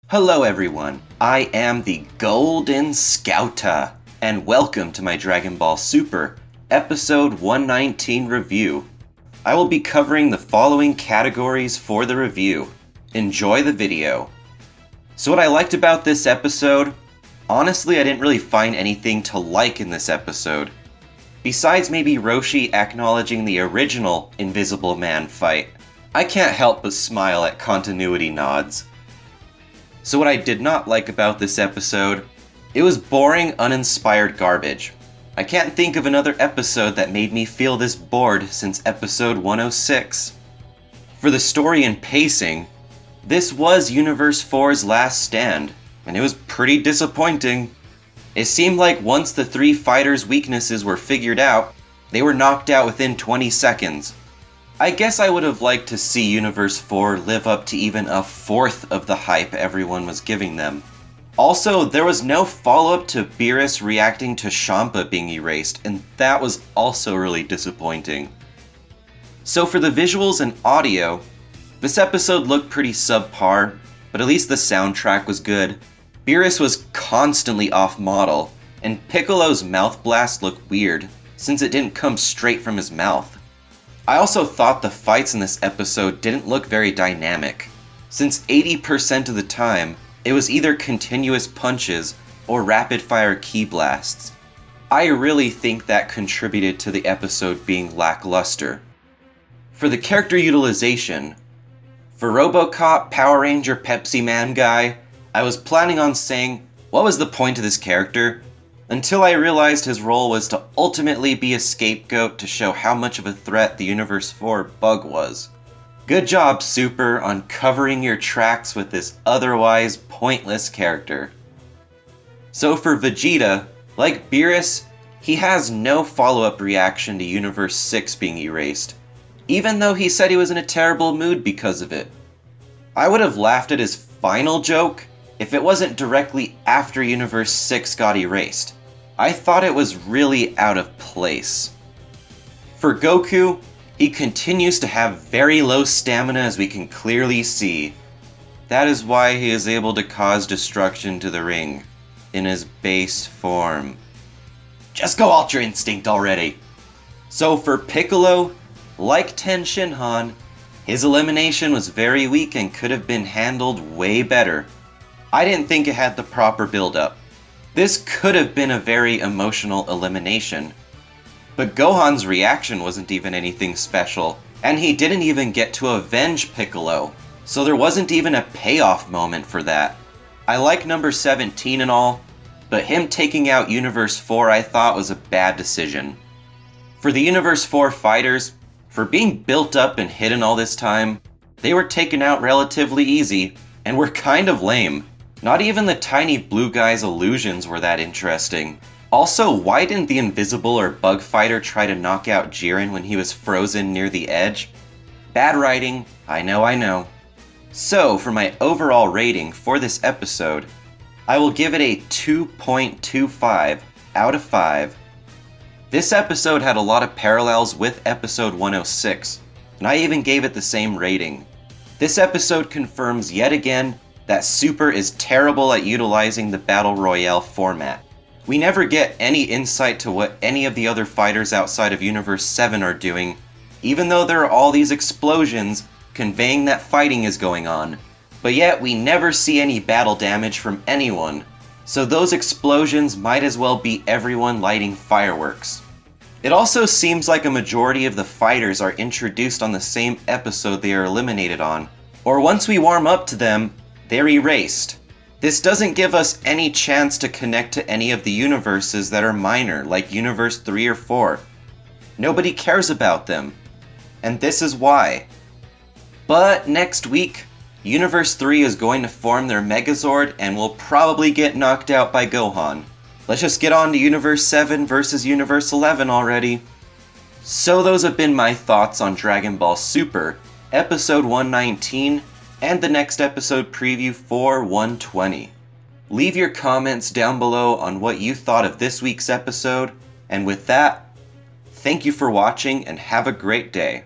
Hello everyone, I am the Golden Scouta, and welcome to my Dragon Ball Super Episode 119 review. I will be covering the following categories for the review. Enjoy the video. So what I liked about this episode, honestly I didn't really find anything to like in this episode. Besides maybe Roshi acknowledging the original Invisible Man fight, I can't help but smile at continuity nods. So what I did not like about this episode, it was boring, uninspired garbage. I can't think of another episode that made me feel this bored since episode 106. For the story and pacing, this was Universe 4's last stand, and it was pretty disappointing. It seemed like once the three fighters' weaknesses were figured out, they were knocked out within 20 seconds. I guess I would have liked to see Universe 4 live up to even a fourth of the hype everyone was giving them. Also, there was no follow-up to Beerus reacting to Champa being erased, and that was also really disappointing. So for the visuals and audio, this episode looked pretty subpar, but at least the soundtrack was good. Beerus was constantly off-model, and Piccolo's mouth blast looked weird, since it didn't come straight from his mouth. I also thought the fights in this episode didn't look very dynamic, since 80% of the time, it was either continuous punches or rapid-fire ki blasts. I really think that contributed to the episode being lackluster. For the character utilization, for RoboCop, Power Ranger, Pepsi Man guy, I was planning on saying, what was the point of this character? Until I realized his role was to ultimately be a scapegoat to show how much of a threat the Universe 4 bug was. Good job, Super, on covering your tracks with this otherwise pointless character. So for Vegeta, like Beerus, he has no follow-up reaction to Universe 6 being erased, even though he said he was in a terrible mood because of it. I would have laughed at his final joke if it wasn't directly after Universe 6 got erased. I thought it was really out of place. For Goku, he continues to have very low stamina as we can clearly see. That is why he is able to cause destruction to the ring, in his base form. Just go Ultra Instinct already! So for Piccolo, like Ten Shinhan, his elimination was very weak and could have been handled way better. I didn't think it had the proper build-up. This could have been a very emotional elimination. But Gohan's reaction wasn't even anything special, and he didn't even get to avenge Piccolo, so there wasn't even a payoff moment for that. I like number 17 and all, but him taking out Universe 4 I thought was a bad decision. For the Universe 4 fighters, for being built up and hidden all this time, they were taken out relatively easy, and were kind of lame. Not even the tiny blue guy's illusions were that interesting. Also, why didn't the invisible or bug fighter try to knock out Jiren when he was frozen near the edge? Bad writing, I know. So, for my overall rating for this episode, I will give it a 2.25 out of 5. This episode had a lot of parallels with episode 106, and I even gave it the same rating. This episode confirms yet again that Super is terrible at utilizing the Battle Royale format. We never get any insight to what any of the other fighters outside of Universe 7 are doing, even though there are all these explosions conveying that fighting is going on. But yet we never see any battle damage from anyone, so those explosions might as well be everyone lighting fireworks. It also seems like a majority of the fighters are introduced on the same episode they are eliminated on, or once we warm up to them, they're erased. This doesn't give us any chance to connect to any of the universes that are minor, like Universe 3 or 4. Nobody cares about them. And this is why. But next week, Universe 3 is going to form their Megazord and will probably get knocked out by Gohan. Let's just get on to Universe 7 versus Universe 11 already. So those have been my thoughts on Dragon Ball Super, Episode 119, and the next episode preview for 120. Leave your comments down below on what you thought of this week's episode, and with that, thank you for watching and have a great day.